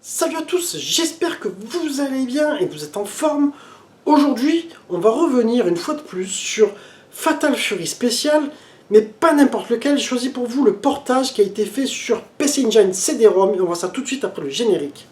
Salut à tous, j'espère que vous allez bien et que vous êtes en forme. Aujourd'hui, on va revenir une fois de plus sur Fatal Fury Special, mais pas n'importe lequel. J'ai choisi pour vous le portage qui a été fait sur PC Engine CD-ROM et on voit ça tout de suite après le générique.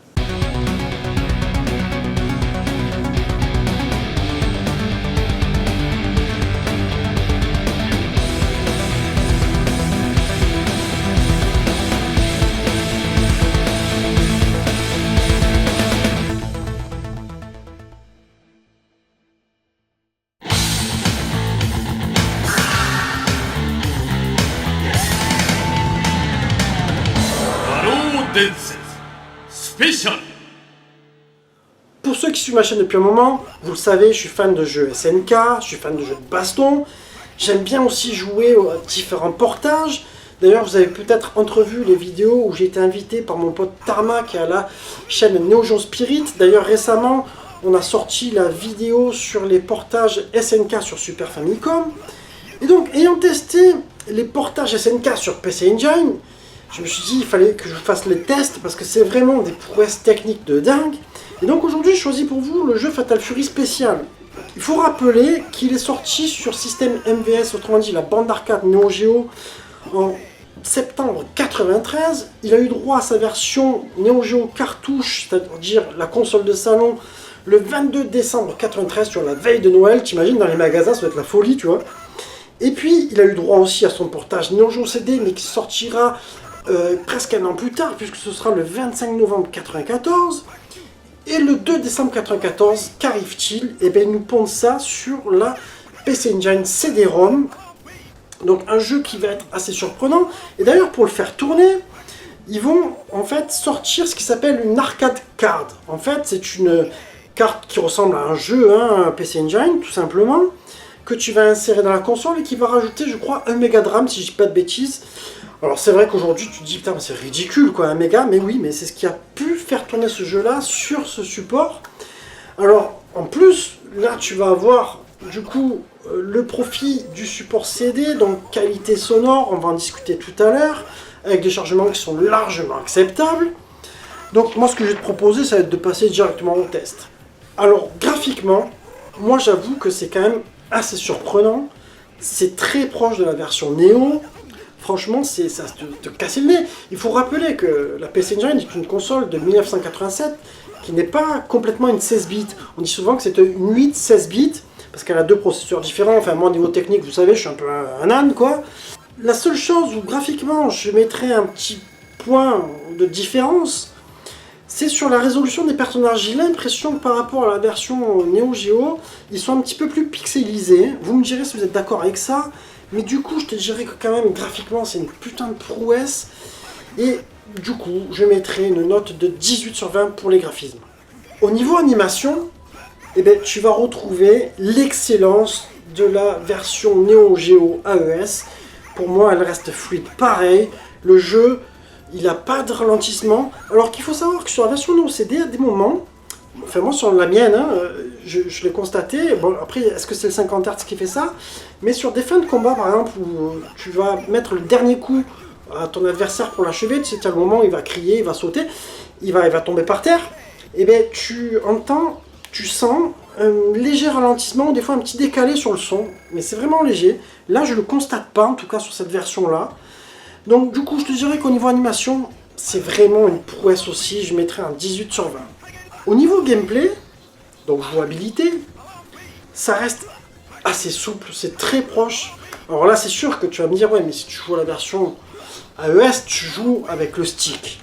Spécial. Pour ceux qui suivent ma chaîne depuis un moment, vous le savez, je suis fan de jeux SNK, je suis fan de jeux de baston. J'aime bien aussi jouer aux différents portages. D'ailleurs, vous avez peut-être entrevu les vidéos où j'ai été invité par mon pote Tarmac à la chaîne Neo Geo Spirit. D'ailleurs, récemment, on a sorti la vidéo sur les portages SNK sur Super Famicom. Et donc, ayant testé les portages SNK sur PC Engine, je me suis dit il fallait que je fasse les tests parce que c'est vraiment des prouesses techniques de dingue. Et donc aujourd'hui, je choisis pour vous le jeu Fatal Fury Special. Il faut rappeler qu'il est sorti sur système MVS, autrement dit la bande d'arcade Neo Geo, en septembre 93. Il a eu droit à sa version Neo Geo cartouche, c'est-à-dire la console de salon, le 22 décembre 93, sur la veille de Noël. T'imagines, dans les magasins, ça va être la folie, tu vois. Et puis, il a eu droit aussi à son portage Neo Geo CD, mais qui sortira presque un an plus tard, puisque ce sera le 25 novembre 94. Et le 2 décembre 94, qu'arrive-t-il? Eh bien, ils nous pondent ça sur la PC Engine CD-ROM. Donc, un jeu qui va être assez surprenant. Et d'ailleurs, pour le faire tourner, ils vont en fait sortir ce qui s'appelle une arcade card. En fait, c'est une carte qui ressemble à un jeu, un PC Engine, tout simplement, que tu vas insérer dans la console et qui va rajouter, je crois, 1 méga de RAM, si je dis pas de bêtises. Alors c'est vrai qu'aujourd'hui tu te dis, putain, c'est ridicule quoi, 1 méga, mais oui, mais c'est ce qui a pu faire tourner ce jeu-là sur ce support. Alors, en plus, là tu vas avoir, du coup, le profit du support CD, donc qualité sonore, on va en discuter tout à l'heure, avec des chargements qui sont largement acceptables. Donc moi, ce que je vais te proposer, ça va être de passer directement au test. Alors, graphiquement, moi j'avoue que c'est quand même assez surprenant. C'est très proche de la version Neo. Franchement, ça te casse le nez. Il faut rappeler que la PC Engine est une console de 1987 qui n'est pas complètement une 16 bits. On dit souvent que c'est une 8-16 bits parce qu'elle a deux processeurs différents. Enfin, moi, au niveau technique, vous savez, je suis un peu un âne, quoi. La seule chose où graphiquement, je mettrais un petit point de différence, c'est sur la résolution des personnages. J'ai l'impression que par rapport à la version Neo Geo, ils sont un petit peu plus pixelisés. Vous me direz si vous êtes d'accord avec ça. Mais du coup, je te dirais que quand même, graphiquement, c'est une putain de prouesse. Et du coup, je mettrai une note de 18 sur 20 pour les graphismes. Au niveau animation, eh ben, tu vas retrouver l'excellence de la version Neo Geo AES. Pour moi, elle reste fluide pareil. Le jeu, il n'a pas de ralentissement. Alors qu'il faut savoir que sur la version Neo CD, à des moments, enfin moi sur la mienne, je l'ai constaté, bon après est-ce que c'est le 50 Hz qui fait ça? Mais sur des fins de combat par exemple où tu vas mettre le dernier coup à ton adversaire pour l'achever, tu sais qu'à le moment il va crier, il va sauter, il va tomber par terre, et bien tu entends, tu sens un léger ralentissement, des fois un petit décalé sur le son, mais c'est vraiment léger. Là je le constate pas, en tout cas sur cette version là. Donc du coup je te dirais qu'au niveau animation, c'est vraiment une prouesse aussi, je mettrais un 18 sur 20. Au niveau gameplay, donc jouabilité, ça reste assez souple, c'est très proche. Alors là, c'est sûr que tu vas me dire, ouais, mais si tu joues à la version AES, tu joues avec le stick.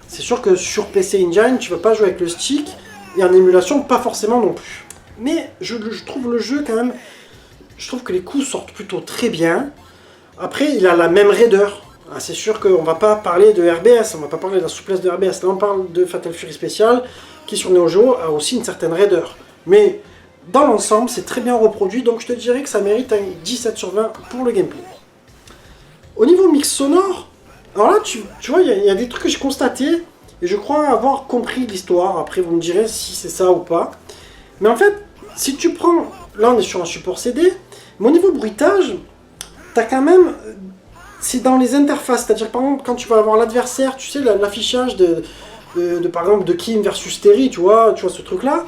C'est sûr que sur PC Engine, tu vas pas jouer avec le stick, et en émulation, pas forcément non plus. Mais je trouve le jeu quand même, je trouve que les coups sortent plutôt très bien. Après, il a la même raideur. Ah, c'est sûr qu'on va pas parler de RBS, on va pas parler de la souplesse de RBS. Là, on parle de Fatal Fury Special, qui sur Neo Geo a aussi une certaine raideur. Mais dans l'ensemble, c'est très bien reproduit, donc je te dirais que ça mérite un 17 sur 20 pour le gameplay. Au niveau mix sonore, alors là, tu vois, il y a des trucs que j'ai constatés, et je crois avoir compris l'histoire. Après, vous me direz si c'est ça ou pas. Mais en fait, si tu prends... Là, on est sur un support CD, mais au niveau bruitage, t'as quand même... C'est dans les interfaces, c'est-à-dire par exemple, quand tu vas avoir l'adversaire, tu sais, l'affichage par exemple de Kim versus Terry, tu vois ce truc-là.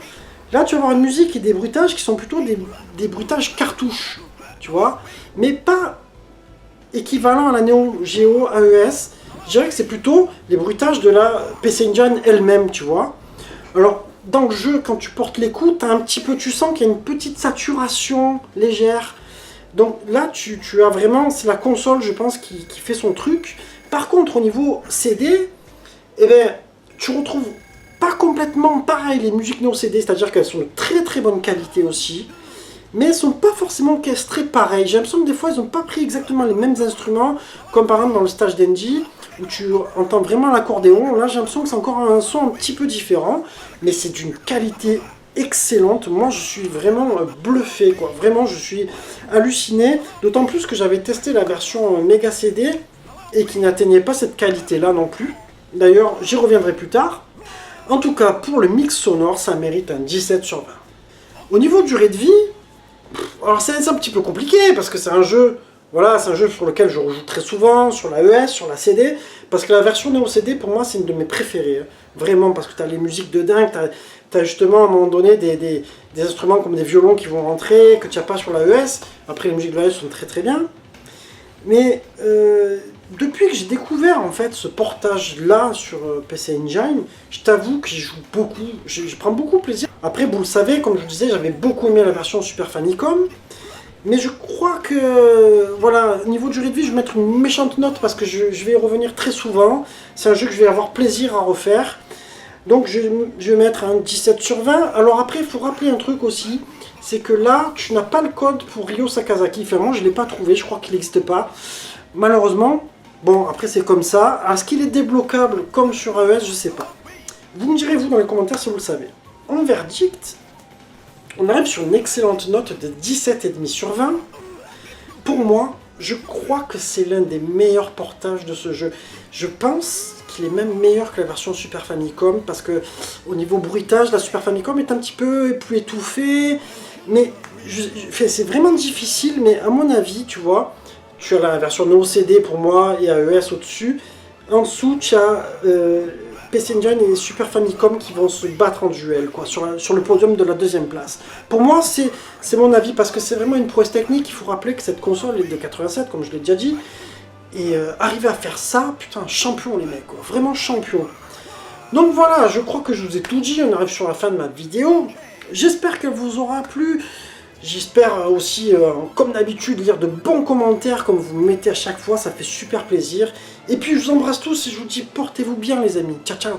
Là, tu vas avoir une musique et des bruitages qui sont plutôt des bruitages cartouches, tu vois, mais pas équivalent à la Neo Geo AES. Je dirais que c'est plutôt les bruitages de la PC Engine elle-même, tu vois. Alors, dans le jeu, quand tu portes l'écoute, tu sens qu'il y a une petite saturation légère. Donc là, tu as vraiment, c'est la console, je pense, qui fait son truc. Par contre, au niveau CD, eh ben, tu retrouves pas complètement pareil les musiques Neo CD, c'est-à-dire qu'elles sont de très très bonne qualité aussi, mais elles sont pas forcément orchestrées pareil. J'ai l'impression que des fois, ils n'ont pas pris exactement les mêmes instruments, comme par exemple dans le stage d'Endy, où tu entends vraiment l'accordéon. Là, j'ai l'impression que c'est encore un son un petit peu différent, mais c'est d'une qualité excellente. Moi, je suis vraiment bluffé, quoi. Vraiment, je suis halluciné, d'autant plus que j'avais testé la version Mega CD et qui n'atteignait pas cette qualité-là non plus. D'ailleurs, j'y reviendrai plus tard. En tout cas, pour le mix sonore, ça mérite un 17 sur 20. Au niveau durée de vie, alors c'est un petit peu compliqué, parce que c'est un jeu, voilà, c'est un jeu sur lequel je rejoue très souvent, sur la ES, sur la CD, parce que la version Neo CD, pour moi, c'est une de mes préférées. Vraiment, parce que tu as les musiques de dingue, tu as justement, à un moment donné, des instruments comme des violons qui vont rentrer, que tu n'as pas sur la ES. Après, les musiques de la ES sont très très bien. Mais depuis que j'ai découvert en fait ce portage-là sur PC Engine, je t'avoue que j'y joue beaucoup, je prends beaucoup plaisir. Après, vous le savez, comme je vous disais, j'avais beaucoup aimé la version Super Famicom. Mais je crois que, voilà, au niveau de durée de vie, je vais mettre une méchante note parce que je vais y revenir très souvent. C'est un jeu que je vais avoir plaisir à refaire. Donc je vais mettre un 17 sur 20. Alors après, il faut rappeler un truc aussi, c'est que là, tu n'as pas le code pour Ryo Sakazaki. Enfin, moi, je ne l'ai pas trouvé, je crois qu'il n'existe pas. Malheureusement, bon, après c'est comme ça. Est-ce qu'il est débloquable comme sur AES? Je ne sais pas. Vous me direz, vous, dans les commentaires, si vous le savez. En verdict, on arrive sur une excellente note de 17,5 sur 20. Pour moi, je crois que c'est l'un des meilleurs portages de ce jeu. Je pense qu'il est même meilleur que la version Super Famicom, parce que au niveau bruitage, la Super Famicom est un petit peu plus étouffée, mais c'est vraiment difficile. Mais à mon avis, tu vois, tu as la version Neo CD pour moi et AES au-dessus. En dessous, tu as PC Engine et Super Famicom qui vont se battre en duel, quoi, sur le podium de la deuxième place. Pour moi, c'est mon avis, parce que c'est vraiment une prouesse technique. Il faut rappeler que cette console est de 87, comme je l'ai déjà dit. Et arriver à faire ça, putain, champion les mecs, quoi. Vraiment champion. Donc voilà, je crois que je vous ai tout dit, on arrive sur la fin de ma vidéo. J'espère qu'elle vous aura plu. J'espère aussi, comme d'habitude, lire de bons commentaires comme vous me mettez à chaque fois, ça fait super plaisir. Et puis je vous embrasse tous et je vous dis portez-vous bien les amis. Ciao ciao.